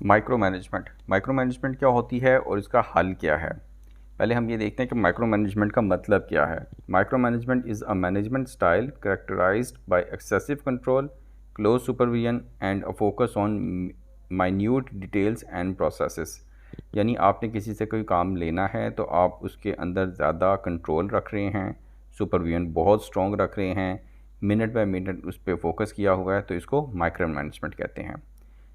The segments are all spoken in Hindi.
माइक्रो मैनेजमेंट क्या होती है और इसका हल क्या है। पहले हम ये देखते हैं कि माइक्रो मैनेजमेंट का मतलब क्या है। Micro management is a management style characterized by excessive control, close supervision and a focus on minute details and processes. यानी आपने किसी से कोई काम लेना है तो आप उसके अंदर ज़्यादा कंट्रोल रख रहे हैं, सुपरविजन बहुत स्ट्रॉन्ग रख रहे हैं, मिनट बाय मिनट उस पर फोकस किया हुआ है, तो इसको माइक्रो मैनेजमेंट कहते हैं।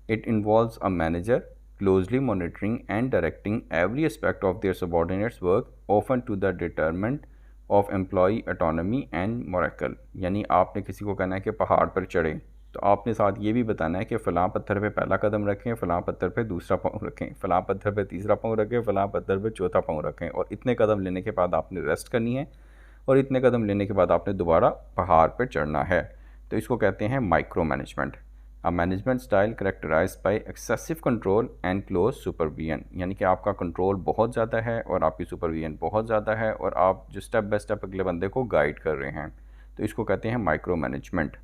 It involves a manager closely monitoring and directing every aspect of their subordinates' work, often to the detriment of employee autonomy and morale। यानी आपने किसी को कहना है कि पहाड़ पर चढ़े, तो आपने साथ ये भी बताना है कि फ़लाँ पत्थर पे पहला कदम रखें, फ़लाँ पत्थर पे दूसरा पाँव रखें, फ़लाँ पत्थर पे तीसरा पाँव रखें, फ़लाँ पत्थर पे चौथा पाँव रखें, और इतने कदम लेने के बाद आपने रेस्ट करनी है, और इतने कदम लेने के बाद आपने दोबारा पहाड़ पर चढ़ना है। तो इसको कहते हैं micro management. A management style characterized by excessive control and close supervision. यानी कि आपका कंट्रोल बहुत ज़्यादा है और आपकी सुपरविजन बहुत ज़्यादा है, और आप जो स्टेप बाय स्टेप अगले बंदे को गाइड कर रहे हैं, तो इसको कहते हैं माइक्रो मैनेजमेंट।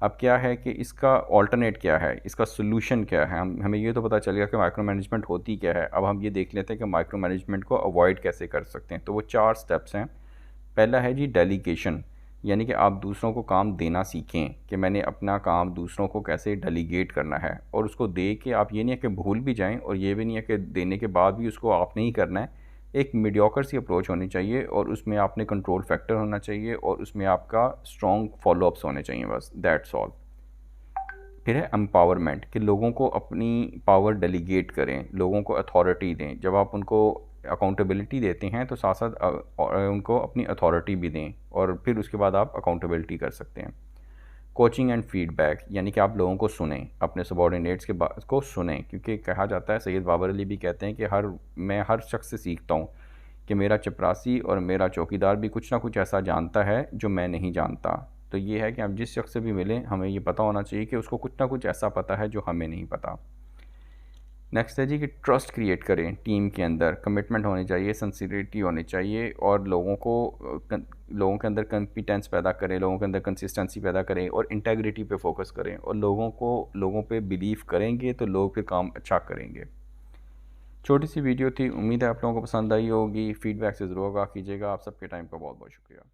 अब क्या है कि इसका ऑल्टरनेट क्या है, इसका सोल्यूशन क्या है। हमें ये तो पता चल गया कि माइक्रो मैनेजमेंट होती क्या है। अब हम ये देख लेते हैं कि माइक्रो मैनेजमेंट को अवॉइड कैसे कर सकते हैं। तो वो 4 स्टेप्स हैं। पहला है जी डेलीगेशन, यानी कि आप दूसरों को काम देना सीखें कि मैंने अपना काम दूसरों को कैसे डेलीगेट करना है, और उसको दे के आप ये नहीं है कि भूल भी जाएं, और ये भी नहीं है कि देने के बाद भी उसको आपने ही करना है। एक मीडियोकर सी अप्रोच होनी चाहिए, और उसमें आपने कंट्रोल फैक्टर होना चाहिए, और उसमें आपका स्ट्रॉन्ग फॉलोअप्स होने चाहिए, बस दैट्स ऑल। फिर है एम्पावरमेंट, कि लोगों को अपनी पावर डेलीगेट करें, लोगों को अथॉरिटी दें। जब आप उनको अकाउंटेबिलिटी देते हैं तो साथ साथ उनको अपनी अथॉरिटी भी दें, और फिर उसके बाद आप अकाउंटेबिलिटी कर सकते हैं। कोचिंग एंड फीडबैक, यानी कि आप लोगों को सुनें, अपने सबॉर्डिनेट्स के बात को सुनें, क्योंकि कहा जाता है, सैयद बाबर अली भी कहते हैं कि मैं हर शख्स से सीखता हूँ, कि मेरा चपरासी और मेरा चौकीदार भी कुछ ना कुछ ऐसा जानता है जो मैं नहीं जानता। तो ये है कि आप जिस शख्स से भी मिलें, हमें ये पता होना चाहिए कि उसको कुछ ना कुछ ऐसा पता है जो हमें नहीं पता। नेक्स्ट है जी कि ट्रस्ट क्रिएट करें टीम के अंदर, कमिटमेंट होनी चाहिए, सिंसियरिटी होनी चाहिए, और लोगों के अंदर कॉम्पिटेंस पैदा करें, लोगों के अंदर कंसिस्टेंसी पैदा करें, और इंटेग्रिटी पे फोकस करें, और लोगों पे बिलीव करेंगे तो लोग फिर काम अच्छा करेंगे। छोटी सी वीडियो थी, उम्मीद है आप लोगों को पसंद आई होगी। फीडबैक से ज़रूर आगाह कीजिएगा। आप सबके टाइम का बहुत बहुत शुक्रिया।